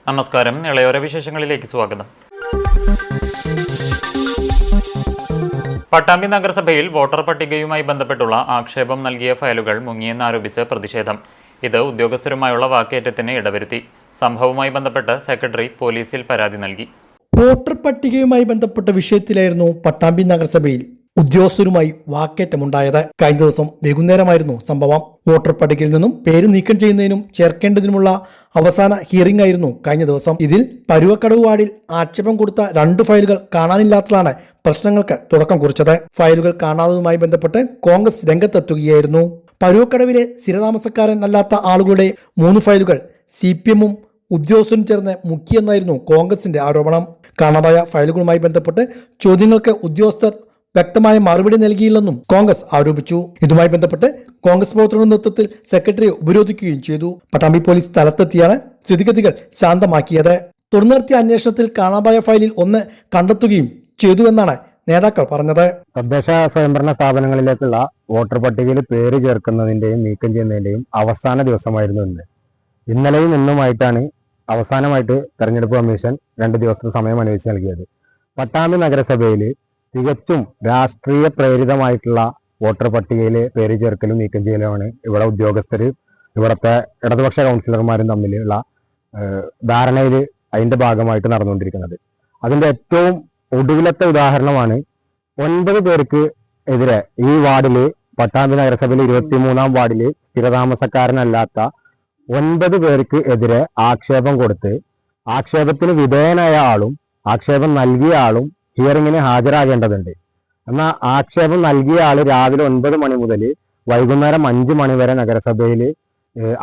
നമസ്കാരം. ഇളയോര വിശേഷങ്ങളിലേക്ക് സ്വാഗതം. പട്ടാമ്പി നഗരസഭയിൽ വോട്ടർ പട്ടികയുമായി ബന്ധപ്പെട്ടുള്ള ആക്ഷേപം നൽകിയ ഫയലുകൾ മുങ്ങിയെന്നാരോപിച്ച് പ്രതിഷേധം. ഇത് ഉദ്യോഗസ്ഥരുമായുള്ള വാക്കേറ്റത്തിന് ഇടവരുത്തി. സംഭവവുമായി ബന്ധപ്പെട്ട് സെക്രട്ടറി പോലീസിൽ പരാതി നൽകി. വോട്ടർ പട്ടികയുമായി ബന്ധപ്പെട്ട വിഷയത്തിലായിരുന്നു പട്ടാമ്പി നഗരസഭയിൽ ഉദ്യോഗസ്ഥരുമായി വാക്കേറ്റമുണ്ടായത്. കഴിഞ്ഞ ദിവസം വൈകുന്നേരമായിരുന്നു സംഭവം. വോട്ടർ പട്ടികയിൽ നിന്നും പേര് നീക്കം ചെയ്യുന്നതിനും ചേർക്കേണ്ടതിനുമുള്ള അവസാന ഹിയറിംഗ് ആയിരുന്നു കഴിഞ്ഞ ദിവസം. ഇതിൽ പരുവക്കടവ് വാർഡിൽ ആക്ഷേപം കൊടുത്ത 2 ഫയലുകൾ കാണാനില്ലാത്തതാണ് പ്രശ്നങ്ങൾക്ക് തുടക്കം കുറിച്ചത്. ഫയലുകൾ കാണാത്തതുമായി ബന്ധപ്പെട്ട് കോൺഗ്രസ് രംഗത്തെത്തുകയായിരുന്നു. പരുവക്കടവിലെ സ്ഥിരതാമസക്കാരൻ അല്ലാത്ത ആളുകളുടെ 3 ഫയലുകൾ CPM-ഉം ഉദ്യോഗസ്ഥരും ചേർന്ന് മുക്കിയെന്നായിരുന്നു കോൺഗ്രസിന്റെ ആരോപണം. കാണാതായ ഫയലുകളുമായി ബന്ധപ്പെട്ട് ചോദ്യങ്ങൾക്ക് ഉദ്യോഗസ്ഥർ വ്യക്തമായ മറുപടി നൽകിയില്ലെന്നും കോൺഗ്രസ് ആരോപിച്ചു. ഇതുമായി ബന്ധപ്പെട്ട് കോൺഗ്രസ് പ്രവർത്തകരുടെ നേതൃത്വത്തിൽ സെക്രട്ടറിയെ ഉപരോധിക്കുകയും ചെയ്തു. പട്ടാമ്പി പോലീസ് സ്ഥലത്തെത്തിയാണ് സ്ഥിതിഗതികൾ ശാന്തമാക്കിയത്. തുടർന്ന് നടത്തിയ അന്വേഷണത്തിൽ കാണാതായ ഫയലിൽ 1 കണ്ടെത്തുകയും ചെയ്തുവെന്നാണ് നേതാക്കൾ പറഞ്ഞത്. തദ്ദേശ സ്വയംഭരണ സ്ഥാപനങ്ങളിലേക്കുള്ള വോട്ടർ പട്ടികയിൽ പേര് ചേർക്കുന്നതിന്റെയും നീക്കം ചെയ്യുന്നതിന്റെയും അവസാന ദിവസമായിരുന്നു ഇന്ന്. ഇന്നലെയും ഇന്നുമായിട്ടാണ് അവസാനമായിട്ട് തെരഞ്ഞെടുപ്പ് കമ്മീഷൻ 2 ദിവസത്തെ സമയം അനുവദിച്ച് നൽകിയത്. പട്ടാമ്പി നഗരസഭയിൽ തികച്ചും രാഷ്ട്രീയ പ്രേരിതമായിട്ടുള്ള വോട്ടർ പട്ടികയിൽ പേര് ചേർക്കലും നീക്കം ചെയ്യലുമാണ് ഇവിടെ ഉദ്യോഗസ്ഥർ ഇവിടുത്തെ ഇടതുപക്ഷ കൗൺസിലർമാരും തമ്മിലുള്ള ധാരണയിൽ അതിന്റെ ഭാഗമായിട്ട് നടന്നുകൊണ്ടിരിക്കുന്നത്. അതിന്റെ ഏറ്റവും ഒടുവിലത്തെ ഉദാഹരണമാണ് 9 പേർക്ക് എതിരെ ഈ വാർഡില്, പട്ടാമ്പി നഗരസഭയിൽ 23-ാം വാർഡില് സ്ഥിരതാമസക്കാരനല്ലാത്ത 9 പേർക്ക് എതിരെ ആക്ഷേപം കൊടുത്ത് ആക്ഷേപത്തിന് വിധേയനായ ആളും ആക്ഷേപം നൽകിയ ആളും ഹിയറിങ്ങിന് ഹാജരാകേണ്ടതുണ്ട്. എന്നാൽ ആക്ഷേപം നൽകിയ ആള് രാവിലെ 9 മണി മുതൽ വൈകുന്നേരം 5 മണി വരെ നഗരസഭയിൽ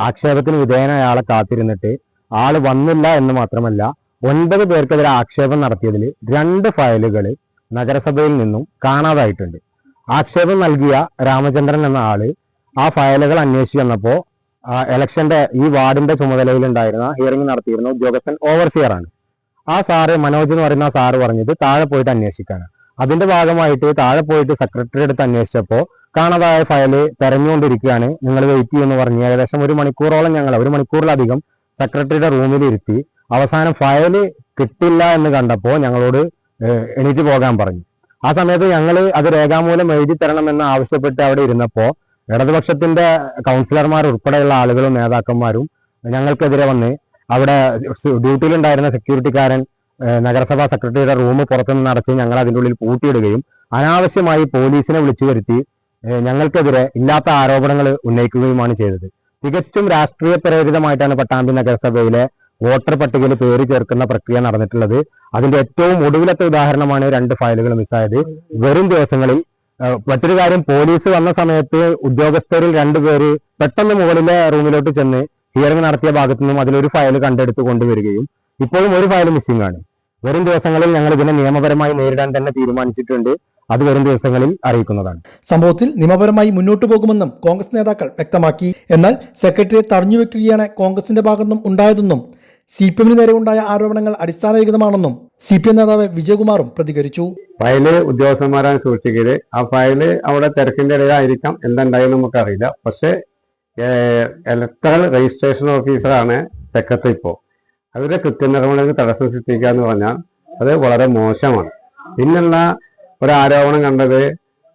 ആക്ഷേപത്തിന് വിധേയനായ ആളെ കാത്തിരുന്നിട്ട് ആള് വന്നില്ല എന്ന് മാത്രമല്ല 9 പേർക്കെതിരെ ആക്ഷേപം നടത്തിയതിൽ 2 ഫയലുകൾ നഗരസഭയിൽ നിന്നും കാണാതായിട്ടുണ്ട്. ആക്ഷേപം നൽകിയ രാമചന്ദ്രൻ എന്ന ആള് ആ ഫയലുകൾ അന്വേഷിച്ച് വന്നപ്പോൾ ഇലക്ഷന്റെ ഈ വാർഡിന്റെ ചുമതലയിലുണ്ടായിരുന്ന ഹിയറിംഗ് നടത്തിയിരുന്ന ഉദ്യോഗസ്ഥൻ ഓവർസിയറാണ്. ആ സാറ് മനോജ് എന്ന് പറയുന്ന സാറ് പറഞ്ഞത് താഴെ പോയിട്ട് അന്വേഷിക്കാണ്. അതിന്റെ ഭാഗമായിട്ട് താഴെ പോയിട്ട് സെക്രട്ടറി അടുത്ത് അന്വേഷിച്ചപ്പോൾ കാണാതായ ഫയല് തെരഞ്ഞുകൊണ്ടിരിക്കുകയാണ്, നിങ്ങൾ വെയിറ്റ് ചെയ്യുമെന്ന് പറഞ്ഞ് ഏകദേശം 1 മണിക്കൂറോളം 1 മണിക്കൂറിലധികം സെക്രട്ടറിയുടെ റൂമിൽ ഇരുത്തി. അവസാനം ഫയല് കിട്ടില്ല എന്ന് കണ്ടപ്പോൾ ഞങ്ങളോട് എണീറ്റ് പോകാൻ പറഞ്ഞു. ആ സമയത്ത് ഞങ്ങൾ അത് രേഖാമൂലം എഴുതി തരണമെന്ന് ആവശ്യപ്പെട്ട് അവിടെ ഇരുന്നപ്പോൾ ഇടതുപക്ഷത്തിന്റെ കൗൺസിലർമാർ ഉൾപ്പെടെയുള്ള ആളുകളും നേതാക്കന്മാരും ഞങ്ങൾക്കെതിരെ വന്ന് അവിടെ ഡ്യൂട്ടിയിലുണ്ടായിരുന്ന സെക്യൂരിറ്റിക്കാരൻ നഗരസഭാ സെക്രട്ടറിയുടെ റൂം പുറത്തുനിന്ന് അടച്ച് ഞങ്ങൾ അതിൻ്റെ ഉള്ളിൽ പൂട്ടിയിടുകയും അനാവശ്യമായി പോലീസിനെ വിളിച്ചു വരുത്തി ഞങ്ങൾക്കെതിരെ ഇല്ലാത്ത ആരോപണങ്ങൾ ഉന്നയിക്കുകയുമാണ് ചെയ്തത്. തികച്ചും രാഷ്ട്രീയ പ്രേരിതമായിട്ടാണ് പട്ടാമ്പി നഗരസഭയിലെ വോട്ടർ പട്ടികയിൽ പേര് ചേർക്കുന്ന പ്രക്രിയ നടന്നിട്ടുള്ളത്. അതിന്റെ ഏറ്റവും ഒടുവിലത്തെ ഉദാഹരണമാണ് 2 ഫയലുകൾ മിസ്സായത്. വരും ദിവസങ്ങളിൽ മറ്റൊരു കാര്യം, പോലീസ് വന്ന സമയത്ത് ഉദ്യോഗസ്ഥരിൽ 2 പേര് പെട്ടെന്ന് മുകളിലെ റൂമിലോട്ട് ചെന്ന് ഹിയറിംഗ് നടത്തിയ ഭാഗത്തു നിന്നും അതിലൊരു ഫയൽ കണ്ടെടുത്ത് കൊണ്ടുവരികയും ഇപ്പോഴും 1 ഫയൽ മിസ്സിംഗ് ആണ്. വരും ദിവസങ്ങളിൽ ഞങ്ങൾ ഇതിനെ നിയമപരമായി നേരിടാൻ തന്നെ തീരുമാനിച്ചിട്ടുണ്ട്. അത് വരും ദിവസങ്ങളിൽ അറിയിക്കുന്നതാണ്. സംഭവത്തിൽ നിയമപരമായി മുന്നോട്ടു പോകുമെന്നും കോൺഗ്രസ് നേതാക്കൾ വ്യക്തമാക്കി. എന്നാൽ സെക്രട്ടറിയെ തടഞ്ഞുവെക്കുകയാണ് കോൺഗ്രസിന്റെ ഭാഗത്തുനിന്നും ഉണ്ടായതെന്നും CPM-ന് നേരെ ഉണ്ടായ ആരോപണങ്ങൾ അടിസ്ഥാനരഹിതമാണെന്നും CPM നേതാവ് വിജയകുമാറും പ്രതികരിച്ചു. ഫയല് ഉദ്യോഗസ്ഥന്മാരാണ് സൂക്ഷിക്കല്. ആ ഫയല് അവിടെ തിരക്കിന്റെ ഇടയിലായിരിക്കാം, എന്തുണ്ടായെന്ന് നമുക്കറിയില്ല. പക്ഷെ ഇലക്ട്രൽ രജിസ്ട്രേഷൻ ഓഫീസറാണ് സെക്രട്ടറി. ഇപ്പോൾ അവരുടെ കൃത്യനിർവഹണത്തിന് തടസ്സം സൃഷ്ടിക്കുക എന്ന് പറഞ്ഞാൽ അത് വളരെ മോശമാണ്. പിന്നുള്ള ഒരു ആരോപണം കണ്ടത്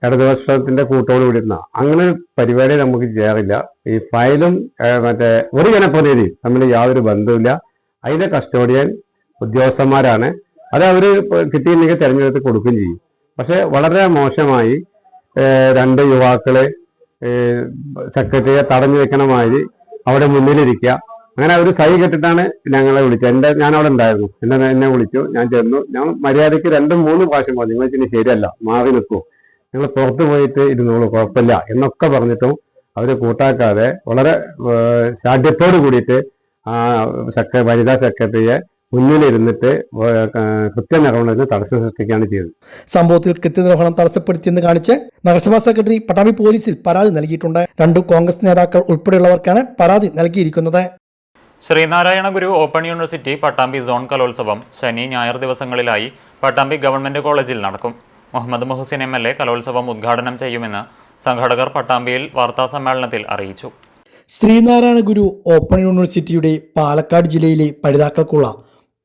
ഇടതുപക്ഷത്തിന്റെ കൂട്ടോട് കൂടിയിരുന്ന അങ്ങനെ പരിപാടി നമുക്ക് ചെയ്യാറില്ല. ഈ ഫയലും മറ്റേ ഒരു ജനപ്രതിനിധി തമ്മിൽ യാതൊരു ബന്ധവുമില്ല. അതിന്റെ കസ്റ്റോഡിയൻ ഉദ്യോഗസ്ഥന്മാരാണ്. അത് അവർ കിട്ടിയില്ലെങ്കിൽ തെരഞ്ഞെടുത്ത് കൊടുക്കുകയും ചെയ്യും. പക്ഷെ വളരെ മോശമായി 2 യുവാക്കളെ സെക്രട്ടറിയെ തടഞ്ഞു വെക്കണമായി അവിടെ മുന്നിലിരിക്കുക. അങ്ങനെ ഒരു സൈ കെട്ടിട്ടാണ് ഞങ്ങളെ വിളിച്ചത്. ഞാൻ അവിടെ ഉണ്ടായിരുന്നു. എന്നെ വിളിച്ചു, ഞാൻ ചെന്നു. ഞാൻ മര്യാദയ്ക്ക് 2-3 പ്രാവശ്യം പറഞ്ഞു, നിങ്ങൾ ഇനി ശരിയല്ല, മാറി നിൽക്കൂ, നിങ്ങൾ പുറത്തു പോയിട്ട് ഇരുന്നോളൂ, കുഴപ്പമില്ല എന്നൊക്കെ പറഞ്ഞിട്ടും അവർ കൂട്ടാക്കാതെ വളരെ ശാഠ്യത്തോട് കൂടിയിട്ട് വനിതാ സെക്രട്ടറിയെ മുന്നിലിരുന്നിട്ട് കൃത്യനിർവഹണത്തിന് തടസ്സം സൃഷ്ടിക്കുകയാണ് ചെയ്തത്. സംഭവത്തിൽ കൃത്യനിർവഹണം തടസ്സപ്പെടുത്തിയെന്ന് കാണിച്ച് നഗരസഭാ സെക്രട്ടറി പട്ടാമ്പി പോലീസിൽ പരാതി നൽകിയിട്ടുണ്ട്. 2 കോൺഗ്രസ് നേതാക്കൾ ഉൾപ്പെടെയുള്ളവർക്കാണ് പരാതി നൽകിയിരിക്കുന്നത്. ശ്രീനാരായണ ഗുരു ഓപ്പൺ യൂണിവേഴ്സിറ്റി പട്ടാമ്പി സോൺ കലോത്സവം ശനി ഞായർ ദിവസങ്ങളിലായി പട്ടാമ്പി ഗവൺമെന്റ് കോളേജിൽ നടക്കും. മുഹമ്മദ് മുഹസിൻ MLA കലോത്സവം ഉദ്ഘാടനം ചെയ്യുമെന്ന് സംഘാടകർ പട്ടാമ്പിയിൽ വാർത്താസമ്മേളനത്തിൽ അറിയിച്ചു. ശ്രീനാരായണ ഗുരു ഓപ്പൺ യൂണിവേഴ്സിറ്റിയുടെ പാലക്കാട് ജില്ലയിലെ പഠിതാക്കൾക്കുള്ള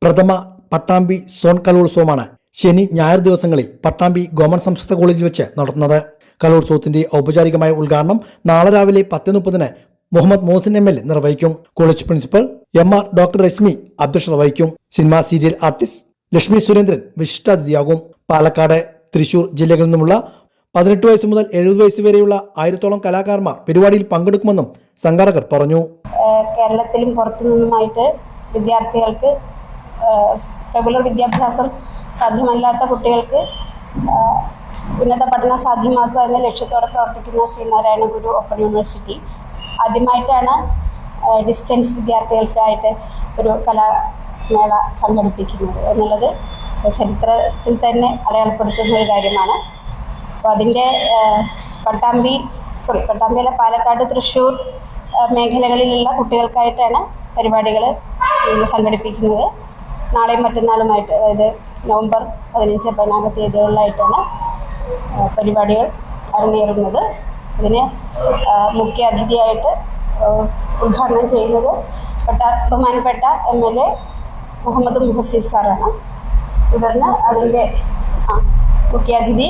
പ്രഥമ പട്ടാമ്പി സോൺ കലോത്സവമാണ് ശനി ഞായർ ദിവസങ്ങളിൽ പട്ടാമ്പി ഗവൺമെന്റ് സംസ്കൃത കോളേജിൽ വെച്ച് നടത്തുന്നത്. കലോത്സവത്തിന്റെ ഔപചാരികമായ ഉദ്ഘാടനം നാളെ രാവിലെ 10:30 മുഹമ്മദ് മോസിൻ ML നിർവഹിക്കും. College principal MR doctor Reshmi അധ്യക്ഷത വഹിക്കും. Cinema serial artist Lakshmi Surendran വിശിഷ്ടാതിഥിയാകും. പാലക്കാട്, തൃശൂർ ജില്ലകളിൽ നിന്നുമുള്ള 18 വയസ്സ് മുതൽ 70 വയസ്സ് വരെയുള്ള 1000-ഓളം കലാകാരന്മാർ പരിപാടിയിൽ പങ്കെടുക്കുമെന്നും സംഘാടകർ പറഞ്ഞു. കേരളത്തിലും പുറത്തു നിന്നുമായിട്ട് വിദ്യാർത്ഥികൾക്ക് റെഗുലർ വിദ്യാഭ്യാസം സാധ്യമല്ലാത്ത കുട്ടികൾക്ക് ഉന്നത പഠനം സാധ്യമാക്കുക എന്ന ലക്ഷ്യത്തോടെ പ്രവർത്തിക്കുന്ന ശ്രീനാരായണ ഗുരു ഓപ്പൺ യൂണിവേഴ്സിറ്റി ആദ്യമായിട്ടാണ് ഡിസ്റ്റൻസ് വിദ്യാർത്ഥികൾക്കായിട്ട് ഒരു കലാമേള സംഘടിപ്പിക്കുന്നത് എന്നുള്ളത് ചരിത്രത്തിൽ തന്നെ അടയാളപ്പെടുത്തുന്ന ഒരു കാര്യമാണ്. അപ്പോൾ അതിൻ്റെ പട്ടാമ്പിയിലെ പാലക്കാട്, തൃശ്ശൂർ മേഖലകളിലുള്ള കുട്ടികൾക്കായിട്ടാണ് പരിപാടികൾ സംഘടിപ്പിക്കുന്നത്. നാളെയും മറ്റന്നാളുമായിട്ട്, അതായത് നവംബർ 15, 16 തീയതികളിലായിട്ടാണ് പരിപാടികൾ അരങ്ങേറുന്നത്. ഇതിന് മുഖ്യ അതിഥിയായിട്ട് ഉദ്ഘാടനം ചെയ്യുന്നത് ബഹുമാനപ്പെട്ട MLA മുഹമ്മദ് മുഹസിൻ സാറാണ്. തുടർന്ന് അതിൻ്റെ മുഖ്യാതിഥി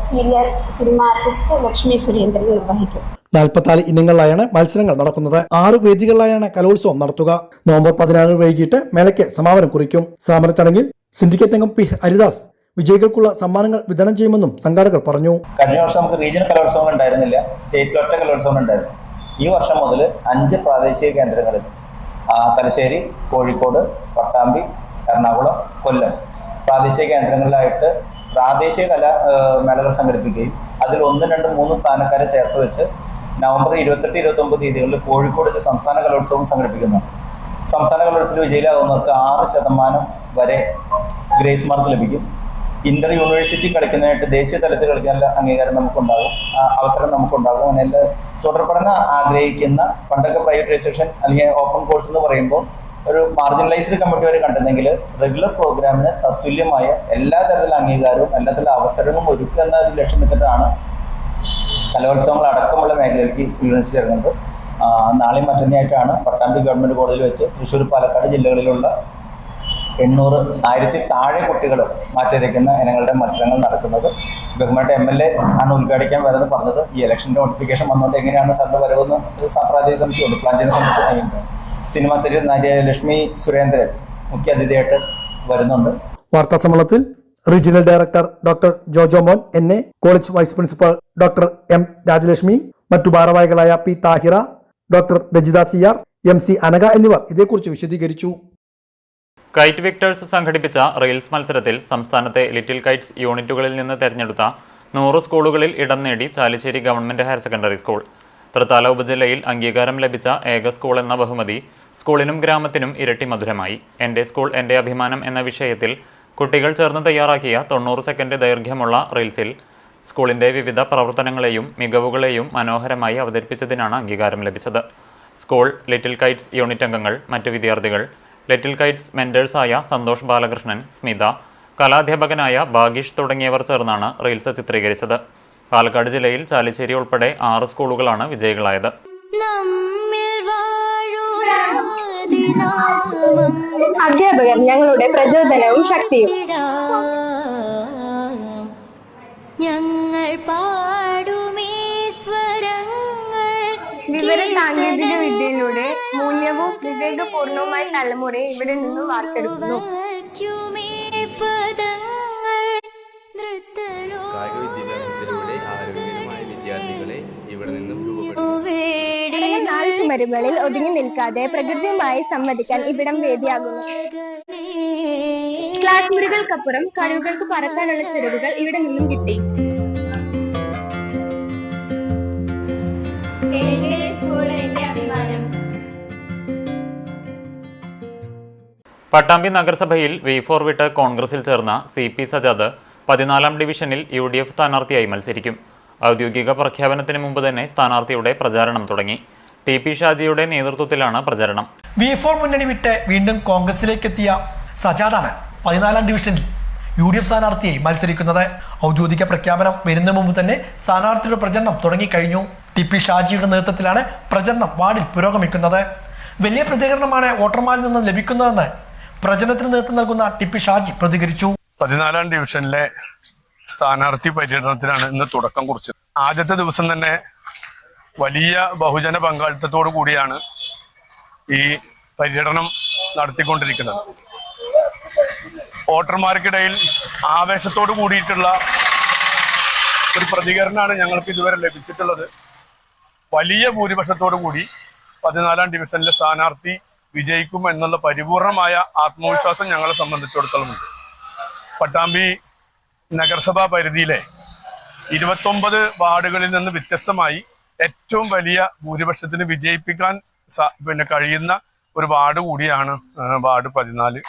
serial cinema artist Lakshmi Surendran നിർവഹിക്കും. 44 ഇനങ്ങളിലായാണ് മത്സരങ്ങൾ നടക്കുന്നത്. 6 വേദികളിലായാണ് കലോത്സവം നടത്തുക. നവംബർ 16 വൈകിട്ട് മേളയ്ക്ക് സമാപനം കുറിക്കും. സമാപന ചടങ്ങിൽ സിൻഡിക്കേറ്റ് അംഗം P. ഹരിദാസ് വിജയികൾക്കുള്ള സമ്മാനങ്ങൾ വിതരണം ചെയ്യുമെന്നും സംഘാടകർ പറഞ്ഞു. കഴിഞ്ഞ വർഷം നമുക്ക് റീജിയണൽ കലോത്സവങ്ങൾ ഉണ്ടായിരുന്നില്ല, സ്റ്റേറ്റ് ഒറ്റ കലോത്സവം ഉണ്ടായിരുന്നു. ഈ വർഷം മുതൽ 5 പ്രാദേശിക കേന്ദ്രങ്ങളിൽ തലശ്ശേരി, കോഴിക്കോട്, പട്ടാമ്പി, എറണാകുളം, കൊല്ലം പ്രാദേശിക കേന്ദ്രങ്ങളിലായിട്ട് പ്രാദേശിക കലാമേളകൾ സംഘടിപ്പിക്കുകയും അതിൽ 1, 2, 3 സ്ഥാനക്കാരെ ചേർത്ത് വെച്ച് നവംബർ 28, 29 തീയതികളിൽ കോഴിക്കോട് സംസ്ഥാന കലോത്സവം സംഘടിപ്പിക്കുന്നു. സംസ്ഥാന കലോത്സവത്തിൽ വിജയിലാകുന്നവർക്ക് 6% വരെ ഗ്രേസ് മാർക്ക് ലഭിക്കും. ഇന്റർ യൂണിവേഴ്സിറ്റി കളിക്കുന്നതിനായിട്ട് ദേശീയ തലത്തിൽ കളിക്കാനുള്ള അംഗീകാരം നമുക്കുണ്ടാകും, അവസരം നമുക്കുണ്ടാകും. അങ്ങനെ തുടർ പഠനം ആഗ്രഹിക്കുന്ന, പണ്ടൊക്കെ പ്രൈവറ്റ് രജിസ്ട്രേഷൻ അല്ലെങ്കിൽ ഓപ്പൺ കോഴ്സ് എന്ന് പറയുമ്പോൾ ഒരു മാർജിനലൈസ്ഡ് കമ്മിറ്റി വരെ കണ്ടെന്നെങ്കിൽ റെഗുലർ പ്രോഗ്രാമിന് തത്തുല്യമായ എല്ലാ തരത്തിലുള്ള അംഗീകാരവും എല്ലാ തരത്തിലുള്ള അവസരങ്ങളും ഒരുക്കുക എന്ന ഒരു ലക്ഷ്യം വെച്ചിട്ടാണ് കലോത്സവങ്ങൾ അടക്കമുള്ള മേഖലയിലേക്ക് യൂണിവേഴ്സിറ്റി ഇറങ്ങുന്നത്. നാളെയും മറ്റന്നായിട്ടാണ് പട്ടാമ്പി ഗവൺമെൻറ് കോളേജിൽ വെച്ച് തൃശ്ശൂർ, പാലക്കാട് ജില്ലകളിലുള്ള 800, 1000 താഴെ കുട്ടികൾ മാറ്റിവരയ്ക്കുന്ന ഇനങ്ങളുടെ മത്സരങ്ങൾ നടക്കുന്നത്. ബഹുമാനപ്പെട്ട MLA ആണ് ഉദ്ഘാടിക്കാൻ വരുന്നത് പറഞ്ഞത്. ഈ ഇലക്ഷൻ്റെ നോട്ടിഫിക്കേഷൻ വന്നുകൊണ്ട് എങ്ങനെയാണ് സാറിൻ്റെ വരവെന്ന് പ്രാദേശിക സംശയമുണ്ട്. പ്ലാൻ ചെയ്യുന്ന സമയത്ത് സിനിമ സീരിയൽ നടി ലക്ഷ്മി സുരേന്ദ്രൻ മുഖ്യ അതിഥിയായിട്ട് വരുന്നുണ്ട്. വാർത്താ സമ്മേളനത്തിൽ regional director doctor Jojo Mon NA, college vice principal doctor M. Rajalakshmi, മറ്റു ഭാരവാഹികളായ P. Thahira, doctor Rajitha CR, MC Anagha എന്നിവർ ഇതേക്കുറിച്ച് വിശദീകരിച്ചു. കൈറ്റ് വിക്ടേഴ്സ് സംഘടിപ്പിച്ച റീൽസ് മത്സരത്തിൽ സംസ്ഥാനത്തെ ലിറ്റിൽ കൈറ്റ്സ് യൂണിറ്റുകളിൽ നിന്ന് തെരഞ്ഞെടുത്ത 100 സ്കൂളുകളിൽ ഇടം നേടി Chalissery government higher secondary school. Thrithala ഉപജില്ലയിൽ അംഗീകാരം ലഭിച്ച ഏക സ്കൂൾ എന്ന ബഹുമതി സ്കൂളിനും ഗ്രാമത്തിനും ഇരട്ടി മധുരമായി. എൻ്റെ സ്കൂൾ എൻ്റെ അഭിമാനം എന്ന വിഷയത്തിൽ കുട്ടികൾ ചേർന്ന് തയ്യാറാക്കിയ 90 സെക്കൻഡ് ദൈർഘ്യമുള്ള റീൽസിൽ സ്കൂളിൻ്റെ വിവിധ പ്രവർത്തനങ്ങളെയും മികവുകളെയും മനോഹരമായി അവതരിപ്പിച്ചതിനാണ് അംഗീകാരം ലഭിച്ചത്. സ്കൂൾ, ലിറ്റിൽ കൈറ്റ്സ് യൂണിറ്റ് അംഗങ്ങൾ, മറ്റു വിദ്യാർത്ഥികൾ, ലിറ്റിൽ കൈറ്റ്സ് മെൻറ്റേഴ്സായ സന്തോഷ് ബാലകൃഷ്ണൻ, സ്മിത, കലാധ്യാപകനായ ഭാഗീഷ് തുടങ്ങിയവർ ചേർന്നാണ് റീൽസ് ചിത്രീകരിച്ചത്. പാലക്കാട് ജില്ലയിൽ ചാലിശ്ശേരി ഉൾപ്പെടെ 6 സ്കൂളുകളാണ് വിജയികളായത്. അധ്യാപകർ ഞങ്ങളുടെ പ്രചോദനവും ശക്തിയും. ഞങ്ങൾ പാടുമേ സ്വരങ്ങൾ. വിവര സാങ്കേതിക വിദ്യയിലൂടെ മൂല്യവും വിവേകപൂർണവുമായ തലമുറയെ ഇവിടെ നിന്ന് വാർത്തെടുക്കുന്നു. കായിക വിദ്യാഭ്യാസത്തിലൂടെ ആരോഗ്യകരമായ വിദ്യാർത്ഥികളെ ഇവിടെ നിന്നും ചുമരുകളിൽ ഒതുങ്ങി നിൽക്കാതെ പ്രകൃതിയുമായി സംവദിക്കാൻ ഇവിടം വേദിയാകുന്നു. ക്ലാസ് മുറികൾക്കപ്പുറം കഴിവുകൾക്ക് പറക്കാനുള്ള ചിറകുകൾ ഇവിടെ നിന്നും കിട്ടി. പട്ടാമ്പി നഗരസഭയിൽ V4 വിട്ട് കോൺഗ്രസിൽ ചേർന്ന CP സജാദ് 14ാം ഡിവിഷനിൽ UDF സ്ഥാനാർത്ഥിയായി മത്സരിക്കും. ഔദ്യോഗിക പ്രഖ്യാപനത്തിന് മുമ്പ് തന്നെ സ്ഥാനാർത്ഥിയുടെ പ്രചാരണം തുടങ്ങി. TP ഷാജിയുടെ നേതൃത്വത്തിലാണ് പ്രചരണം. V4 മുന്നണി വിട്ട് വീണ്ടും കോൺഗ്രസിലേക്ക് എത്തിയ സജാദാണ് 14ാം ഡിവിഷനിൽ UDF സ്ഥാനാർത്ഥിയായി മത്സരിക്കുന്നത്. ഔദ്യോഗിക പ്രഖ്യാപനം വരുന്ന മുമ്പ് തന്നെ സ്ഥാനാർത്ഥിയുടെ പ്രചരണം തുടങ്ങിക്കഴിഞ്ഞു. TP ഷാജിയുടെ നേതൃത്വത്തിലാണ് പ്രചരണം വാർഡിൽ പുരോഗമിക്കുന്നത്. വലിയ പ്രതികരണമാണ് വോട്ടർമാരിൽ നിന്നും ലഭിക്കുന്നതെന്ന് പ്രചരണത്തിന് നേതൃത്വം നൽകുന്ന TP ഷാജി പ്രതികരിച്ചു. 14ാം ഡിവിഷനിലെ സ്ഥാനാർത്ഥി പര്യടനത്തിനാണ് ഇന്ന് തുടക്കം കുറിച്ചത്. ആദ്യത്തെ ദിവസം തന്നെ വലിയ ബഹുജന പങ്കാളിത്തത്തോടു കൂടിയാണ് ഈ പര്യടനം നടത്തിക്കൊണ്ടിരിക്കുന്നത്. വോട്ടർമാർക്കിടയിൽ ആവേശത്തോടു കൂടിയിട്ടുള്ള ഒരു പ്രതികരണമാണ് ഞങ്ങൾക്ക് ഇതുവരെ ലഭിച്ചിട്ടുള്ളത്. വലിയ ഭൂരിപക്ഷത്തോടു കൂടി 14ാം ഡിവിഷനിലെ സ്ഥാനാർത്ഥി വിജയിക്കും എന്നുള്ള പരിപൂർണമായ ആത്മവിശ്വാസം ഞങ്ങളെ സംബന്ധിച്ചിടത്തോളമുണ്ട്. പട്ടാമ്പി നഗരസഭാ പരിധിയിലെ 29 വാർഡുകളിൽ നിന്ന് വ്യത്യസ്തമായി ഏറ്റവും വലിയ ഭൂരിപക്ഷത്തിന് വിജയിപ്പിക്കാൻ കഴിയുന്ന ഒരു വാർഡ് കൂടിയാണ് വാർഡ് 14.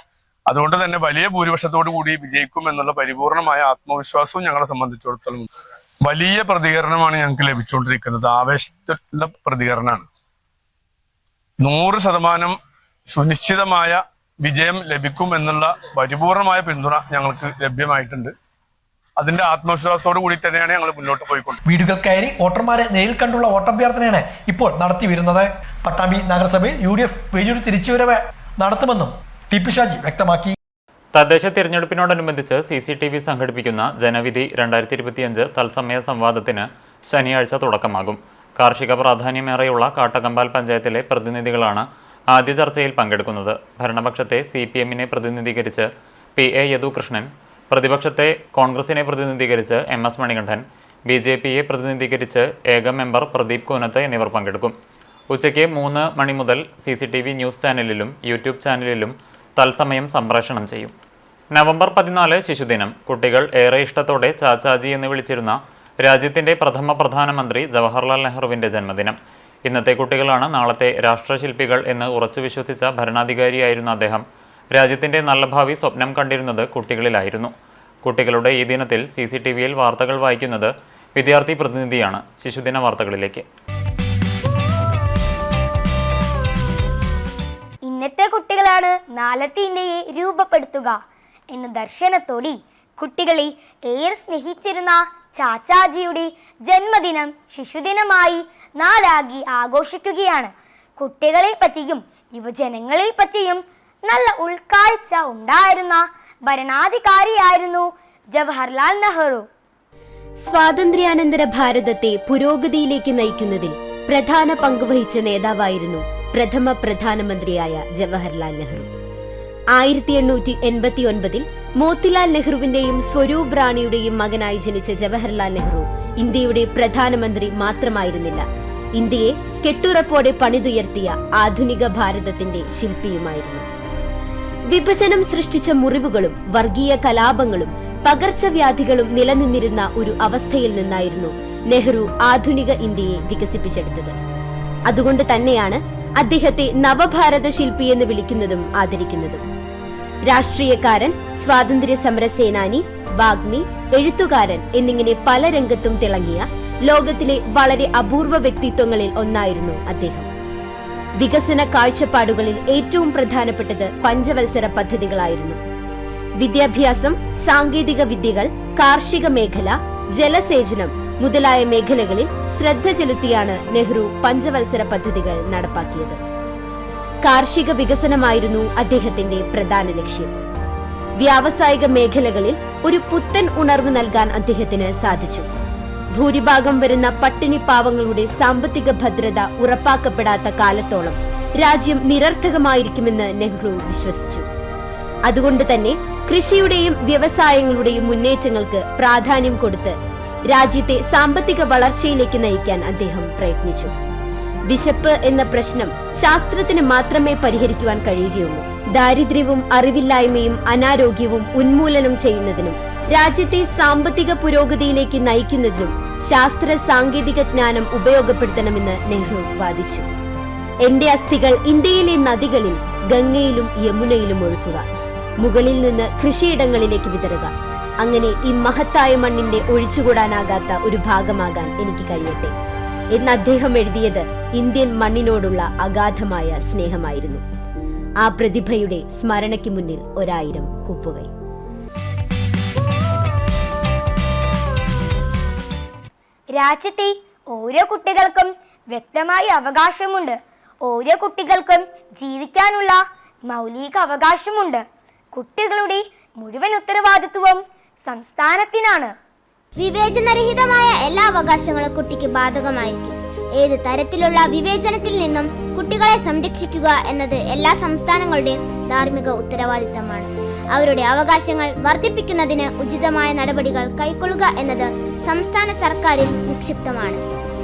അതുകൊണ്ട് തന്നെ വലിയ ഭൂരിപക്ഷത്തോടു കൂടി വിജയിക്കും എന്നുള്ള പരിപൂർണമായ ആത്മവിശ്വാസവും ഞങ്ങളെ സംബന്ധിച്ചിടത്തോളം വലിയ പ്രതികരണമാണ് ഞങ്ങൾക്ക് ലഭിച്ചുകൊണ്ടിരിക്കുന്നത്. ആവേശത്തിലുള്ള പ്രതികരണമാണ്. 100% സുനിശ്ചിതമായ വിജയം ലഭിക്കും എന്നുള്ള പരിപൂർണമായ പിന്തുണ ഞങ്ങൾക്ക് ലഭ്യമായിട്ടുണ്ട്. അതിന്റെ ആത്മവിശ്വാസത്തോടു കൂടി തന്നെയാണ് ഞങ്ങൾ മുന്നോട്ട് പോയിക്കൊണ്ട്. വീടുകൾ കയറി വോട്ടർമാരെ നേരിൽ കണ്ടുള്ള വോട്ടഭ്യർത്ഥനയാണ് ഇപ്പോൾ നടത്തി വരുന്നത്. പട്ടാമ്പി നഗരസഭയിൽ UDF വലിയൊരു തിരിച്ചുവരവ് നടത്തുമെന്നും TP ഷാജി വ്യക്തമാക്കി. തദ്ദേശ തിരഞ്ഞെടുപ്പിനോടനുബന്ധിച്ച് CCTV സംഘടിപ്പിക്കുന്ന ജനവിധി 2025 തത്സമയ സംവാദത്തിന് ശനിയാഴ്ച തുടക്കമാകും. കാർഷിക പ്രാധാന്യമേറെയുള്ള കാട്ടകമ്പാൽ പഞ്ചായത്തിലെ പ്രതിനിധികളാണ് ആദ്യ ചർച്ചയിൽ പങ്കെടുക്കുന്നത്. ഭരണപക്ഷത്തെ CPM-നെ പ്രതിനിധീകരിച്ച് PA യദുകൃഷ്ണൻ, പ്രതിപക്ഷത്തെ കോൺഗ്രസിനെ പ്രതിനിധീകരിച്ച് MS മണികണ്ഠൻ, BJP-യെ പ്രതിനിധീകരിച്ച് ഏക മെമ്പർ പ്രദീപ് കൂനത്ത് എന്നിവർ പങ്കെടുക്കും. ഉച്ചയ്ക്ക് 3 മണി മുതൽ CCTV ന്യൂസ് ചാനലിലും YouTube ചാനലിലും തത്സമയം സംപ്രേഷണം ചെയ്യും. നവംബർ 14 ശിശുദിനം. കുട്ടികൾ ഏറെ ഇഷ്ടത്തോടെ ചാച്ചാജി എന്ന് വിളിച്ചിരുന്ന രാജ്യത്തിൻ്റെ പ്രഥമ പ്രധാനമന്ത്രി ജവഹർലാൽ നെഹ്റുവിൻ്റെ ജന്മദിനം. ഇന്നത്തെ കുട്ടികളാണ് നാളത്തെ രാഷ്ട്രശില്പികൾ എന്ന് ഉറച്ചു വിശ്വസിച്ച ഭരണാധികാരിയായിരുന്ന അദ്ദേഹം രാജ്യത്തിൻ്റെ നല്ല ഭാവി സ്വപ്നം കണ്ടിരുന്നത് കുട്ടികളിലായിരുന്നു. കുട്ടികളുടെ ഈ ദിനത്തിൽ CCTV-യിൽ വാർത്തകൾ വായിക്കുന്നത് വിദ്യാർത്ഥി പ്രതിനിധിയാണ്. ശിശുദിന വാർത്തകളിലേക്ക്. ഇന്നത്തെ കുട്ടികളാണ് നാളത്തെ ഇന്ത്യയെ രൂപപ്പെടുത്തുക എന്ന ദർശനത്തോടെ കുട്ടികളെ ഏറെ സ്നേഹിച്ചിരുന്ന ചാച്ചാജിയുടെ ജന്മദിനം ശിശുദിനമായി നാടാകെ ആഘോഷിക്കുകയാണ്. കുട്ടികളെ പറ്റിയും യുവജനങ്ങളെ പറ്റിയും നല്ല ഉൾക്കാഴ്ച ഉണ്ടായിരുന്ന ഭരണാധികാരിയായിരുന്നു ജവഹർലാൽ നെഹ്റു. സ്വാതന്ത്ര്യാനന്തര ഭാരതത്തെ പുരോഗതിയിലേക്ക് നയിക്കുന്നതിൽ പ്രധാന പങ്കുവഹിച്ച നേതാവായിരുന്നു പ്രഥമ പ്രധാനമന്ത്രിയായ ജവഹർലാൽ നെഹ്റു. 1889 മോത്തിലാൽ നെഹ്റുവിന്റെയും സ്വരൂപ് റാണിയുടെയും മകനായി ജനിച്ച ജവഹർലാൽ നെഹ്റു ഇന്ത്യയുടെ പ്രധാനമന്ത്രി മാത്രമായിരുന്നില്ല, ഇന്ത്യയെ കെട്ടുറപ്പോടെ പണിതുയർത്തിയ ആധുനിക ഭാരതത്തിന്റെ ശില്പിയുമായിരുന്നു. വിഭജനം സൃഷ്ടിച്ച മുറിവുകളും വർഗീയ കലാപങ്ങളും പകർച്ചവ്യാധികളും നിലനിന്നിരുന്ന ഒരു അവസ്ഥയിൽ നിന്നായിരുന്നു നെഹ്റു ആധുനിക ഇന്ത്യയെ വികസിപ്പിച്ചെടുത്തത്. അതുകൊണ്ട് തന്നെയാണ് അദ്ദേഹത്തെ നവഭാരത ശില്പി എന്ന് വിളിക്കുന്നതും ആദരിക്കുന്നതും. രാഷ്ട്രീയക്കാരൻ, സ്വാതന്ത്ര്യ സമര സേനാനി, വാഗ്മി, എഴുത്തുകാരൻ എന്നിങ്ങനെ പല രംഗത്തും തിളങ്ങിയ ലോകത്തിലെ വളരെ അപൂർവ വ്യക്തിത്വങ്ങളിൽ ഒന്നായിരുന്നു അദ്ദേഹം. വികസന കാഴ്ചപ്പാടുകളിൽ ഏറ്റവും പ്രധാനപ്പെട്ടത് പഞ്ചവത്സര പദ്ധതികളായിരുന്നു. വിദ്യാഭ്യാസം, സാങ്കേതിക വിദ്യകൾ, കാർഷിക മേഖല, ജലസേചനം മുതലായ മേഖലകളിൽ ശ്രദ്ധ ചെലുത്തിയാണ് നെഹ്റു പഞ്ചവത്സര പദ്ധതികൾ നടപ്പാക്കിയത്. കാർഷിക വികസനമായിരുന്നു അദ്ദേഹത്തിന്റെ പ്രധാന ലക്ഷ്യം. വ്യാവസായിക മേഖലകളിൽ ഒരു പുത്തൻ ഉണർവ് നൽകാൻ അദ്ദേഹത്തിന് സാധിച്ചു. ഭൂരിഭാഗം വരുന്ന പട്ടിണി പാവങ്ങളുടെ സാമ്പത്തിക ഭദ്രത ഉറപ്പാക്കപ്പെടാത്ത കാലത്തോളം രാജ്യം നിരർത്ഥകമായിരിക്കുമെന്ന് നെഹ്റു വിശ്വസിച്ചു. അതുകൊണ്ട് തന്നെ കൃഷിയുടെയും വ്യവസായങ്ങളുടെയും മുന്നേറ്റങ്ങൾക്ക് പ്രാധാന്യം കൊടുത്ത് രാജ്യത്തെ സാമ്പത്തിക വളർച്ചയിലേക്ക് നയിക്കാൻ അദ്ദേഹം പ്രയത്നിച്ചു. വിശപ്പ് എന്ന പ്രശ്നം ശാസ്ത്രത്തിന് മാത്രമേ പരിഹരിക്കുവാൻ കഴിയുകയുള്ളൂ. ദാരിദ്ര്യവും അറിവില്ലായ്മയും അനാരോഗ്യവും ഉന്മൂലനം ചെയ്യുന്നതിനും രാജ്യത്തെ സാമ്പത്തിക പുരോഗതിയിലേക്ക് നയിക്കുന്നതിനും ശാസ്ത്ര സാങ്കേതിക ജ്ഞാനം ഉപയോഗപ്പെടുത്തണമെന്ന് നെഹ്റു വാദിച്ചു. എന്റെ അസ്ഥികൾ ഇന്ത്യയിലെ നദികളിൽ ഗംഗയിലും യമുനയിലും ഒഴുക്കുക, മുകളിൽ നിന്ന് കൃഷിയിടങ്ങളിലേക്ക് വിതറുക, അങ്ങനെ ഈ മഹത്തായ മണ്ണിന്റെ ഒഴിച്ചുകൂടാനാകാത്ത ഒരു ഭാഗമാകാൻ എനിക്ക് കഴിയട്ടെ എന്ന് അദ്ദേഹം എഴുതിയത് ഇന്ത്യൻ മണ്ണിനോടുള്ള അഗാധമായ സ്നേഹമായിരുന്നു. ആ പ്രതിഭയുടെ സ്മരണയ്ക്ക് മുന്നിൽ 1000 കൂപ്പുകൈ. രാജ്യത്തെ ഓരോ കുട്ടികൾക്കും വ്യക്തമായ അവകാശമുണ്ട്. ഓരോ കുട്ടികൾക്കും ജീവിക്കാനുള്ള മൗലിക അവകാശമുണ്ട്. കുട്ടികളുടെ മുഴുവൻ ഉത്തരവാദിത്വവും സംസ്ഥാനത്തിനാണ്. വിവേചനരഹിതമായ എല്ലാ അവകാശങ്ങളും കുട്ടിക്ക് ബാധകമായിരിക്കും. ഏത് തരത്തിലുള്ള വിവേചനത്തിൽ നിന്നും കുട്ടികളെ സംരക്ഷിക്കുക എന്നത് എല്ലാ സംസ്ഥാനങ്ങളുടെയും ധാർമ്മിക ഉത്തരവാദിത്തമാണ്. അവരുടെ അവകാശങ്ങൾ വർദ്ധിപ്പിക്കുന്നതിന് ഉചിതമായ നടപടികൾ കൈക്കൊള്ളുക എന്നത് സംസ്ഥാന സർക്കാരിൽ നിക്ഷിപ്തമാണ്.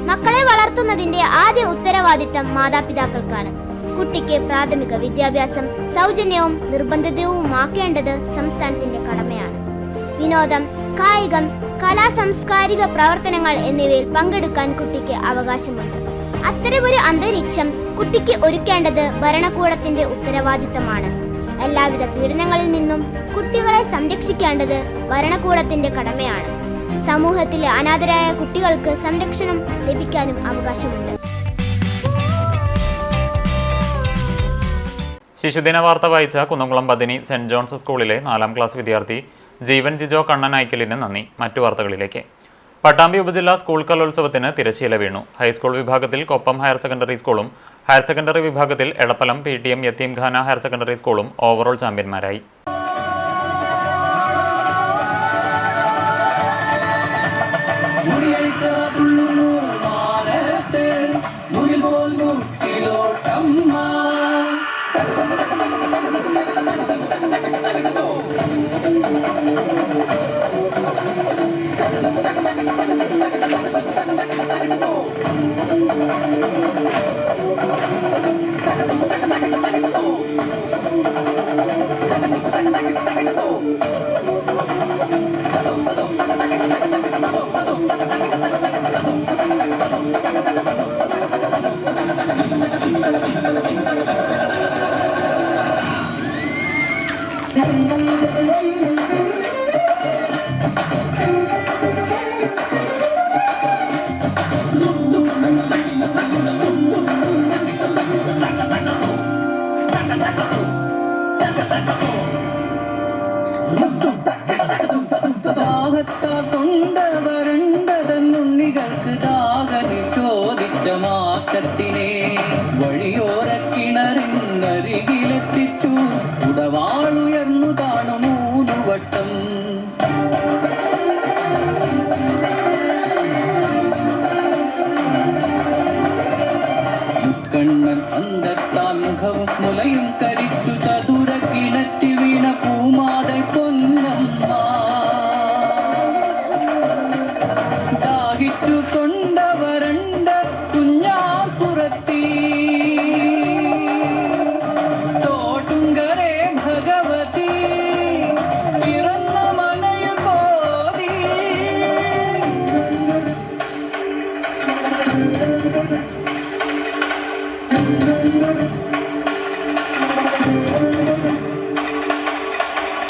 മക്കളെ വളർത്തുന്നതിന്റെ ആദ്യ ഉത്തരവാദിത്തം മാതാപിതാക്കൾക്കാണ്. കുട്ടിക്ക് പ്രാഥമിക വിദ്യാഭ്യാസം സൗജന്യവും നിർബന്ധിതവുമാക്കേണ്ടത് സംസ്ഥാനത്തിന്റെ കടമയാണ്. വിനോദം, കായികം, കലാ സാംസ്കാരിക പ്രവർത്തനങ്ങൾ എന്നിവയിൽ പങ്കെടുക്കാൻ കുട്ടിക്ക് അവകാശമുണ്ട്. അത്തരമൊരു അന്തരീക്ഷം കുട്ടിക്ക് ഒരുക്കേണ്ടത് ഭരണകൂടത്തിന്റെ ഉത്തരവാദിത്തമാണ്. എല്ലാവിധ പീഡനങ്ങളിൽ നിന്നും കുട്ടികളെ സംരക്ഷിക്കേണ്ടത് ഭരണകൂടത്തിന്റെ കടമയാണ്. സമൂഹത്തിലെ അനാഥരായ കുട്ടികൾക്ക് സംരക്ഷണം ലഭിക്കാനും അവകാശമുണ്ട്. ശിശുദിന വാർത്ത വായിച്ച കുന്നംകുളം ബദിനി സെന്റ് ജോൺസ് സ്കൂളിലെ 4ാം ക്ലാസ് വിദ്യാർത്ഥി ജീവൻ ജിജോ കണ്ണനായ്ക്കലിന് നന്ദി. മറ്റു വാർത്തകളിലേക്ക്. പട്ടാമ്പി ഉപജില്ലാ സ്കൂൾ കലോത്സവത്തിന് തിരശ്ശീല വീണു. ഹൈസ്കൂൾ വിഭാഗത്തിൽ കൊപ്പം ഹയർ സെക്കൻഡറി സ്കൂളും ഹയർ സെക്കൻഡറി വിഭാഗത്തിൽ Edappalam PTM Yatheemkhana higher secondary സ്കൂളും ഓവറോൾ ചാമ്പ്യന്മാരായി. മാറ്റത്തിനെ വഴിയോര കിണറിനരികിലെത്തിച്ചു. ഉടവാളുയർന്നു താണു 3 വട്ടം. മുക്കണ്ണൻ അന്തത്താൽ മുഖവും മുലയും കരിച്ചു. ചതുര കിണറ്റി വീണ പൂമാതൈ പൊന്നമ്മ ദാഹിച്ചു കൊണ്ടവരണ്ട കുഞ്ഞാപ്പുറത്തി. തോട്ടുങ്കരേ ഭഗവതി പിറന്ന മനയിൽ പോതി.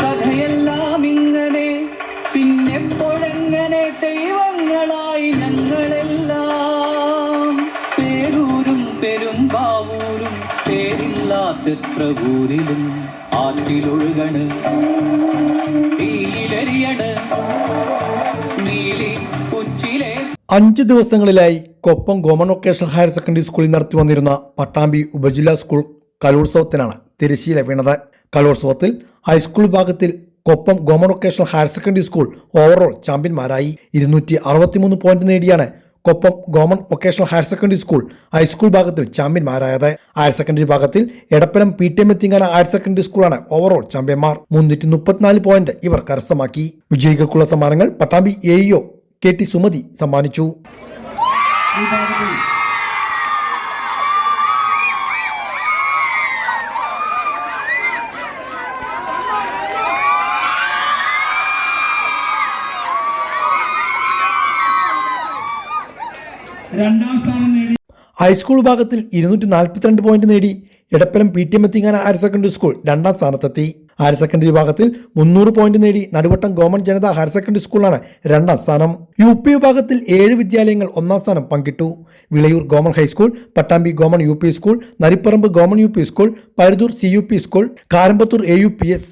കഥയെല്ലാം ഇങ്ങനെ പിന്നെപ്പോഴെങ്ങനെ ദൈവങ്ങളായി ഞങ്ങളെല്ലാം. പേരൂരും പെരുമ്പാവൂരും പേരില്ലാത്തെത്ര ഊരിലും ആറ്റിലൊഴുകണ് തീയിലെറിയണ് നീലി ഉച്ചിലെ. 5 ദിവസങ്ങളിലായി Koppam government vocational higher secondary സ്കൂളിൽ നടത്തി വന്നിരുന്ന പട്ടാമ്പി ഉപജില്ലാ സ്കൂൾ കലോത്സവത്തിനാണ് തിരശ്ശീല വീണത്. കലോത്സവത്തിൽ ഹൈസ്കൂൾ വിഭാഗത്തിൽ Koppam government vocational higher secondary school overall ചാമ്പ്യന്മാരായി. 263 പോയിന്റ് നേടിയാണ് Koppam government vocational higher secondary school high school വിഭാഗത്തിൽ ചാമ്പ്യന്മാരായത്. ഹയർ സെക്കൻഡറി വിഭാഗത്തിൽ Edappalam PTM Yatheemkhana higher secondary സ്കൂളാണ് ഓവറോൾ ചാമ്പ്യന്മാർ. 334 പോയിന്റ് ഇവർ കരസ്ഥമാക്കി. വിജയികൾക്കുള്ള സമ്മാനങ്ങൾ പട്ടാമ്പി AEO KT സുമതി സമ്മാനിച്ചു. ഹൈസ്കൂൾ വിഭാഗത്തിൽ 242 പോയിന്റ് നേടി Edappalam PTM Yatheemkhana higher secondary school 2ാം സ്ഥാനത്തെത്തി. ഹയർ സെക്കൻഡറി വിഭാഗത്തിൽ 300 പോയിന്റ് നേടി Naduvattom government Janatha higher secondary സ്കൂളാണ് 2ാം സ്ഥാനം. UP വിഭാഗത്തിൽ 7 വിദ്യാലയങ്ങൾ 1ാം സ്ഥാനം പങ്കിട്ടു. Vilayur government high school, Pattambi government UP school, Naripparamba government UP school, Paruthur CUP school, Karambathur AUPS,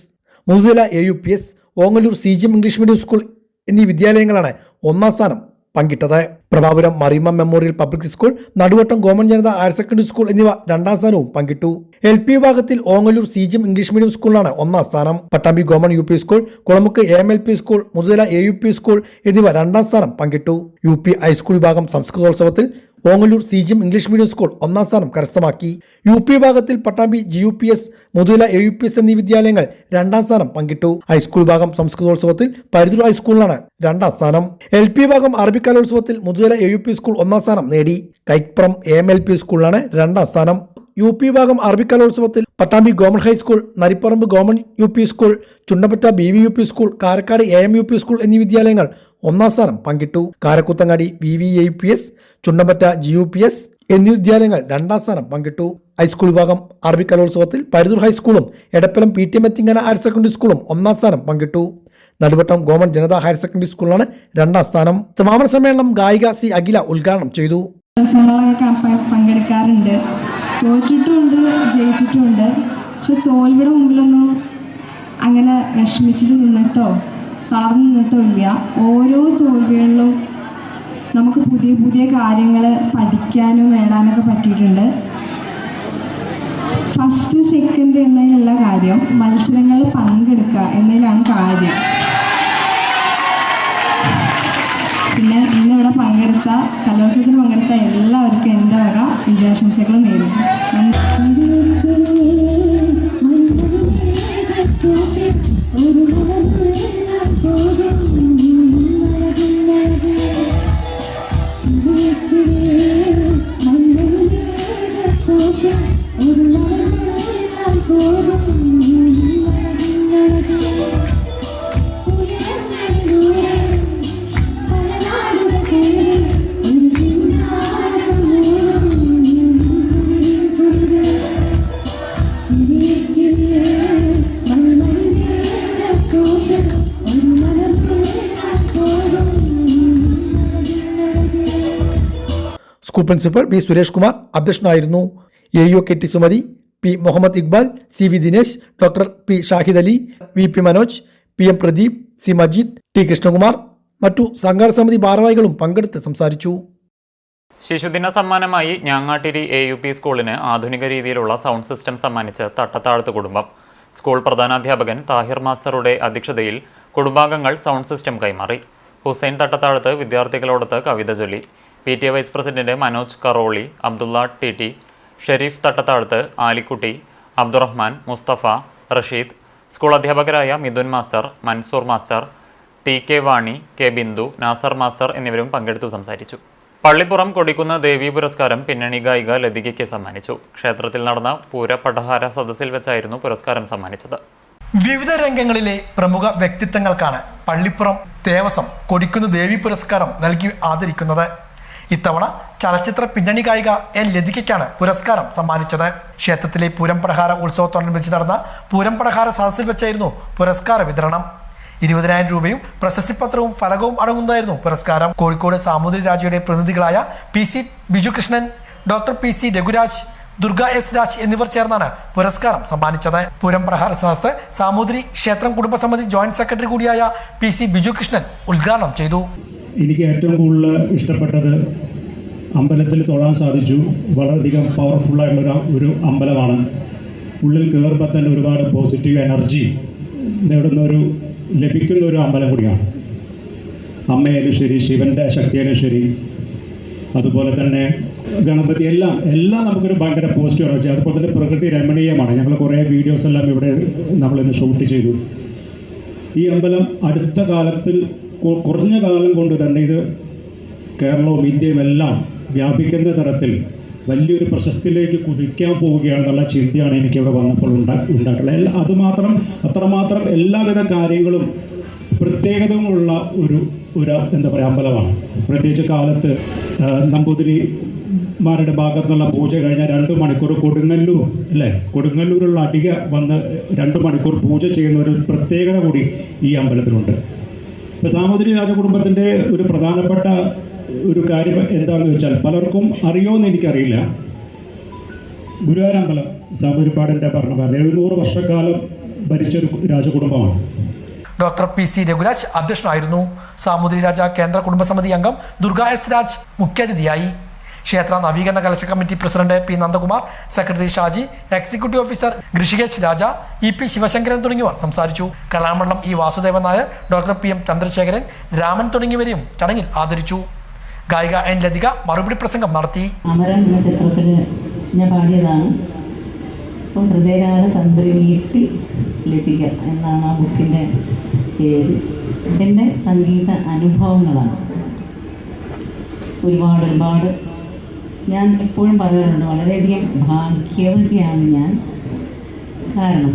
Muthuthala AUPS, Ongallur CGM English medium school എന്നീ വിദ്യാലയങ്ങളാണ് 1ാം സ്ഥാനം പങ്കിട്ടത്. Prabhapuram Mariyamma memorial public school, Naduvattam government Janatha higher secondary school എന്നിവ 2ാം സ്ഥാനവും പങ്കിട്ടു. LP വിഭാഗത്തിൽ ഓങ്ങല്ലൂർ CGM ഇംഗ്ലീഷ് മീഡിയം സ്കൂളിലാണ് 1ാം സ്ഥാനം. Pattambi government UP school, Kulamukku AMLP school, Muthuthala AUP school എന്നിവ 2ാം സ്ഥാനം പങ്കിട്ടു. UP ഹൈസ്കൂൾ വിഭാഗം സംസ്കൃതോത്സവത്തിൽ Ongallur CGM English medium school 1ാം സ്ഥാനം കരസ്ഥമാക്കി. UP വിഭാഗത്തിൽ പട്ടാമ്പി GUPS, മുതുതല AUPS എന്നീ വിദ്യാലയങ്ങൾ 2ാം സ്ഥാനം പങ്കിട്ടു. ഹൈസ്കൂൾ വിഭാഗം സംസ്കൃതോത്സവത്തിൽ പരുതൂർ ഹൈസ്കൂളിനാണ് 2ാം സ്ഥാനം. LP വിഭാഗം അറബിക് കലോത്സവത്തിൽ മുതുതല AUP സ്കൂൾ 1ാം സ്ഥാനം നേടി. കൈപ്പുറം AMLP സ്കൂളിലാണ് 2ാം സ്ഥാനം. UP വിഭാഗം അറബിക് കലോത്സവത്തിൽ Pattambi government high school, Naripparamba government UP school, Chundappatta BVUP school, Karakkad AMUP school എന്നീ വിദ്യാലയങ്ങൾ 1ാം സ്ഥാനം പങ്കിട്ടു. കാരക്കുത്തങ്ങാടി VVAPS, ചുണ്ടപ്പറ്റ GUPS എന്നീ വിദ്യാലയങ്ങൾ 2ാം സ്ഥാനം പങ്കിട്ടു. ഹൈസ്കൂൾ വിഭാഗം അറബിക് കലോത്സവത്തിൽ Paruthur ഹൈസ്കൂളും Edappalam PTM Ethingana higher secondary സ്കൂളും 1ാം സ്ഥാനം പങ്കിട്ടു. Naduvattom government Janatha higher secondary സ്കൂളിലാണ് 2ാം സ്ഥാനം. സമാപന സമ്മേളനം ഗായിക C അഖില ഉദ്ഘാടനം ചെയ്തു. പങ്കെടുക്കാറുണ്ട്, തോറ്റിട്ടുമുണ്ട്, ജയിച്ചിട്ടുമുണ്ട്. പക്ഷെ തോൽവിയുടെ മുമ്പിലൊന്നും അങ്ങനെ വിഷമിച്ചിട്ട് നിന്നിട്ടോ തളർന്നു നിന്നിട്ടോ ഇല്ല. ഓരോ തോൽവികളിലും നമുക്ക് പുതിയ പുതിയ കാര്യങ്ങൾ പഠിക്കാനും നേടാനൊക്കെ പറ്റിയിട്ടുണ്ട്. ഫസ്റ്റ് സെക്കൻഡ് എന്നതിലല്ല കാര്യം, മത്സരങ്ങളിൽ പങ്കെടുക്കുക എന്നതിലാണ് കാര്യം. പിന്നെ ഇന്നിവിടെ പങ്കെടുത്ത, കലോത്സവത്തിന് പങ്കെടുത്ത എല്ലാവർക്കും എൻ്റെ വക വിജയാശംസകൾ നേരുന്നു. School principal B Suresh Kumar അധ്യക്ഷനായിരുന്നു. AEO KT Sumathi, P Muhammad Iqbal, CV Dinesh, doctor P Shahid Ali, VP Manoj, PM Pradeep, C Majeed, T Krishnakumar, മറ്റു സംഘാടക സമിതി ഭാരവാഹികളും പങ്കെടുത്ത് സംസാരിച്ചു. ശിശുദിന സമ്മാനമായി ഞാങ്ങാട്ടിരി AUP സ്കൂളിന് ആധുനിക രീതിയിലുള്ള സൗണ്ട് സിസ്റ്റം സമ്മാനിച്ച് തട്ടത്താഴത്ത് കുടുംബം. സ്കൂൾ പ്രധാനാധ്യാപകൻ താഹിർ മാസ്റ്ററുടെ അധ്യക്ഷതയിൽ കുടുംബാംഗങ്ങൾ സൗണ്ട് സിസ്റ്റം കൈമാറി. ഹുസൈൻ തട്ടത്താഴത്ത് വിദ്യാർത്ഥികളോടൊത്ത് കവിത ചൊല്ലി. PTA vice president Manoj Karoli, Abdulla TT, Sherif Thattathazhath, Alikutty, Abdurahman, Musthafa, Rasheed, school അധ്യാപകരായ Mithun master, Mansoor master, TK Vani, K Bindu, Nasar master എന്നിവരും പങ്കെടുത്തു സംസാരിച്ചു. പള്ളിപ്പുറം കൊടിക്കുന്ന് ദേവി പുരസ്കാരം പിന്നണി ഗായിക ലതികയ്ക്ക് സമ്മാനിച്ചു. ക്ഷേത്രത്തിൽ നടന്ന പൂരപഠഹാര സദസ്സിൽ വെച്ചായിരുന്നു പുരസ്കാരം സമ്മാനിച്ചത്. വിവിധ രംഗങ്ങളിലെ പ്രമുഖ വ്യക്തിത്വങ്ങൾക്കാണ് പള്ളിപ്പുറം ദേവസ്വം കൊടിക്കുന്ന് ദേവി പുരസ്കാരം നൽകി ആദരിക്കുന്നത്. ഇത്തവണ ചലച്ചിത്ര പിന്നണി ഗായിക N ലതികയ്ക്കാണ് പുരസ്കാരം സമ്മാനിച്ചത്. ക്ഷേത്രത്തിലെ പൂരം പടഹാര ഉത്സവത്തോടനുബന്ധിച്ച് നടന്ന പൂരം പടഹാര സദസ്സിൽ വെച്ചായിരുന്നു പുരസ്കാര വിതരണം. 20,000 രൂപയും പ്രശസ്തിപത്രവും ഫലകവും അടങ്ങുന്നതായിരുന്നു പുരസ്കാരം. കോഴിക്കോട് സാമൂതിരി രാജയുടെ പ്രതിനിധികളായ PC Bijukrishnan, doctor PC Raghuraj, Durga S Raj എന്നിവർ ചേർന്നാണ് പുരസ്കാരം സമ്മാനിച്ചത്. പൂരം പ്രഹാര സദസ്സ് സാമൂതിരി ക്ഷേത്രം കുടുംബസമിതി ജോയിന്റ് സെക്രട്ടറി കൂടിയായ PC ബിജുകൃഷ്ണൻ ഉദ്ഘാടനം ചെയ്തു. എനിക്ക് ഏറ്റവും കൂടുതൽ ഇഷ്ടപ്പെട്ടത് അമ്പലത്തിൽ തൊഴാൻ സാധിച്ചു. വളരെയധികം പവർഫുള്ളായിട്ടുള്ള ഒരു അമ്പലമാണ്. ഉള്ളിൽ കയറുമ്പോൾ തന്നെ ഒരുപാട് പോസിറ്റീവ് എനർജി ലഭിക്കുന്ന ഒരു അമ്പലം കൂടിയാണ്. അമ്മയായാലും ശരി, ശിവൻ്റെ ശക്തിയായാലും ശരി, അതുപോലെ തന്നെ ഗണപതി, എല്ലാം നമുക്കൊരു ഭയങ്കര പോസിറ്റീവ് എനർജി. അതുപോലെ തന്നെ പ്രകൃതി രമണീയമാണ്. ഞങ്ങൾ കുറേ വീഡിയോസ് എല്ലാം ഇവിടെ നമ്മളിന്ന് ഷൂട്ട് ചെയ്തു. ഈ അമ്പലം അടുത്ത കാലത്തിൽ കുറഞ്ഞ കാലം കൊണ്ട് തന്നെ ഇത് കേരളവും ഇന്ത്യയും എല്ലാം വ്യാപിക്കുന്ന തരത്തിൽ വലിയൊരു പ്രശസ്തിയിലേക്ക് കുതിക്കാൻ പോവുകയാണെന്നുള്ള ചിന്തയാണ് എനിക്കിവിടെ വന്നപ്പോൾ ഉണ്ടായിട്ടുള്ളത്. അത്രമാത്രം എല്ലാവിധ കാര്യങ്ങളും പ്രത്യേകതകളുള്ള ഒരു എന്താ പറയുക അമ്പലമാണ്. പ്രത്യേകിച്ച് കാലത്ത് നമ്പൂതിരിമാരുടെ ഭാഗത്തുനിന്നുള്ള പൂജ കഴിഞ്ഞാൽ 2 മണിക്കൂർ കൊടുങ്ങല്ലൂരുള്ള അടിക വന്ന് 2 മണിക്കൂർ പൂജ ചെയ്യുന്ന ഒരു പ്രത്യേകത കൂടി ഈ അമ്പലത്തിലുണ്ട്. ഇപ്പോൾ സാമൂതിരി രാജകുടുംബത്തിൻ്റെ ഒരു പ്രധാനപ്പെട്ട ഒരു കാര്യം എന്താണെന്ന് വെച്ചാൽ പലർക്കും അറിയുമെന്ന് എനിക്കറിയില്ല. ഗുരുവായൂരമ്പലം സാമൂതിരിപ്പാടിൻ്റെ ഭരണകാലം 700 വർഷക്കാലം ഭരിച്ചൊരു രാജകുടുംബമാണ്. ഡോക്ടർ PC രഘുരാജ് അധ്യക്ഷനായിരുന്നു. സാമൂതിരി രാജ കേന്ദ്ര കുടുംബസമിതി അംഗം ദുർഗ S രാജ് മുഖ്യാതിഥിയായി. ക്ഷേത്ര നവീകരണ കലശ committee president P Nandakumar, secretary Shaji, executive officer Rishikesh Raja, EP Sivasankaran തുടങ്ങിയവർ സംസാരിച്ചു. Kalamandalam E Vasudevan Nair, doctor PM Chandrasekharan, Raman തുടങ്ങിയവരെയും ചടങ്ങിൽ ആദരിച്ചു. ഗായിക N ലതിക മറുപടി പ്രസംഗം നടത്തി. അമരൻ എന്ന ചിത്രത്തിൽ ഞാൻ പാടിയതാണ്. അപ്പം ഹൃദയകാല തന്ത്രി മീട്ടി ലതിക എന്നാണ് ആ ബുക്കിൻ്റെ പേര്. എൻ്റെ സംഗീത അനുഭവങ്ങളാണ് ഒരുപാട്. ഞാൻ എപ്പോഴും പറയാറുണ്ട്, വളരെയധികം ഭാഗ്യവതിയാണ് ഞാൻ. കാരണം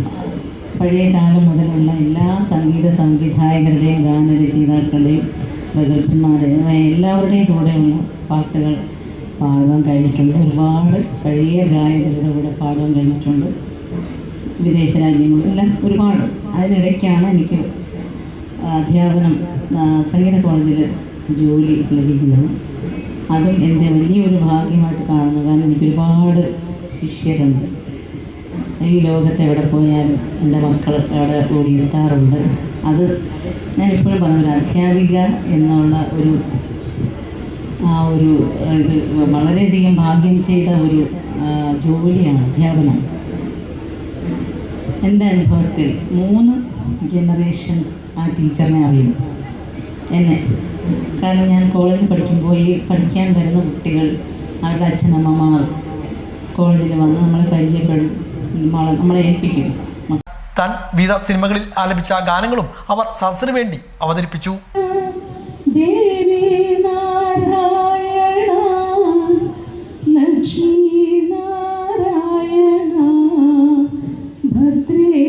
പഴയ കാലം മുതലുള്ള എല്ലാ സംഗീത സംവിധായകരുടെയും ഗാനരചയിതാക്കളുടെയും പ്രഗത്ഭന്മാരുടെയും എല്ലാവരുടെയും കൂടെയുള്ള പാട്ടുകൾ പാടാൻ കഴിഞ്ഞിട്ടുണ്ട്. ഒരുപാട് പഴയ ഗായകരുടെ കൂടെ പാടാൻ കഴിഞ്ഞിട്ടുണ്ട്. വിദേശ രാജ്യങ്ങളിലെല്ലാം ഒരുപാട്. അതിനിടയ്ക്കാണ് എനിക്ക് അധ്യാപനം സംഗീത കോളേജിൽ ജോലി ലഭിക്കുന്നത്. അതും എൻ്റെ വലിയൊരു ഭാഗ്യമായിട്ട് കാണുന്നു. കാരണം എനിക്ക് ഒരുപാട് ശിഷ്യരുണ്ട്. ഈ ലോകത്ത് എവിടെ പോയാലും എൻ്റെ മക്കൾ അവിടെ ഓടിയെത്താറുണ്ട്. അത് ഞാനിപ്പോഴും പറഞ്ഞൊരു അധ്യാപിക എന്നുള്ള ഒരു ഇത് വളരെയധികം ഭാഗ്യം ചെയ്ത ഒരു ജോലിയാണ് അധ്യാപനം. എൻ്റെ അനുഭവത്തിൽ 3 ജനറേഷൻസ് ആ ടീച്ചറിനെ അറിയും എന്നെ. കാരണം ഞാൻ കോളേജിൽ പഠിക്കുമ്പോൾ ഈ പഠിക്കാൻ വരുന്ന കുട്ടികൾ, അവരുടെ അച്ഛനമ്മമാർ കോളേജിൽ വന്ന് നമ്മളെ പരിചയപ്പെടും, നമ്മളെ ഏൽപ്പിക്കും. താൻ വിവിധ സിനിമകളിൽ ആലപിച്ച ഗാനങ്ങളും അവർ സദസ്സിന് വേണ്ടി അവതരിപ്പിച്ചു. ദേവി നാരായണ ലക്ഷ്മി നാരായണ ഭദ്രേ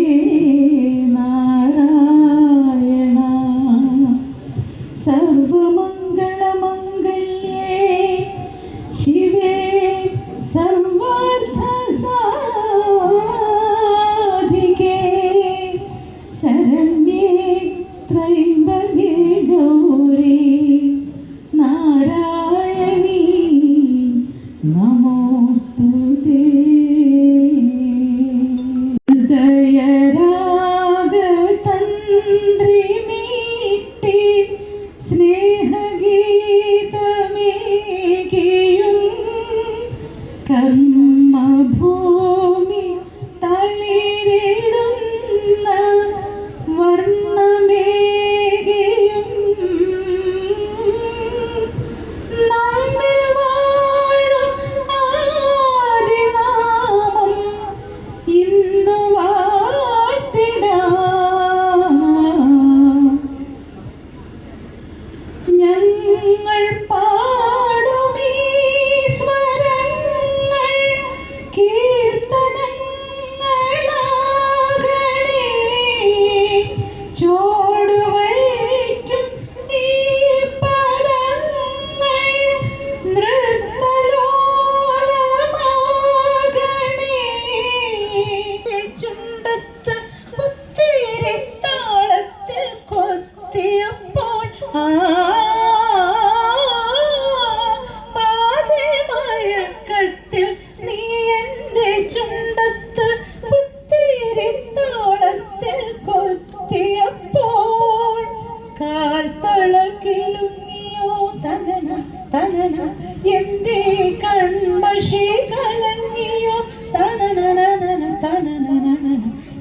നാരായണ സർവമംഗളമംഗല്യേ ശിവേ സർവാർത്ഥ സാധികേ ശരണ്യേ ത്രയംബകേ ഗൗരി നാരായണീ നമോസ്തുതേ. ഹൃദയരാഗതന്ത്രി മീട്ടി സ്നേഹഗീതമേകിയും കർമ്മഭൂമി തളിരിടുന്ന വർണ്ണമേകിയും നമ്മിൽ വാഴും ആദിനാമം ഇന്നു വാഴ്ത്തിടാം. ഞങ്ങൾ പാടും ഈ സ്വരങ്ങൾ കീർത്തനങ്ങളാകണേ. ചോടുവയ്ക്കും ഈ പദങ്ങൾ നൃത്തലോലമാകണേ. ചുണ്ടത്ത് പുത്തിരിത്താളത്തിൽ കൊത്തിയപ്പോൾ പാതിമയക്കത്തിൽ നീ എൻ്റെ ചുണ്ടത്ത് പുത്തിരിത്താളത്തിൽ കൊത്തിയപ്പോൾ കാൽത്തളകിലുങ്ങിയോ തനന തനന എൻ്റെ കൺമഷി കലങ്ങിയോ തനനനന തനനനന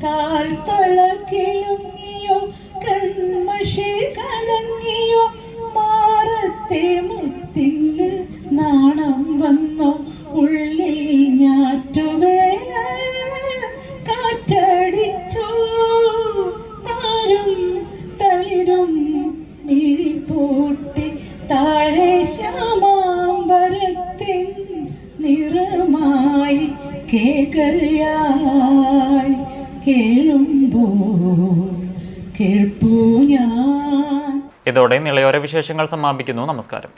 കാൽത്തളകിലുങ്ങിയോ കൺമഷി കലങ്ങിയോ മാറത്തെ മുത്തിന് നാണം വന്നോ ഉള്ളിൽ ഞാറ്റുവേല കാറ്റടിച്ചു താരും തളിരും മിഴിപൂട്ടി താഴെ ശ്യാമാംബരത്തിൻ നിറമായി കേകയായി കേഴുമ്പോൾ കേൾപ്പൂ ഞാൻ. ഇതോടെ നിളയോര വിശേഷങ്ങൾ സമാപിക്കുന്നു. നമസ്കാരം.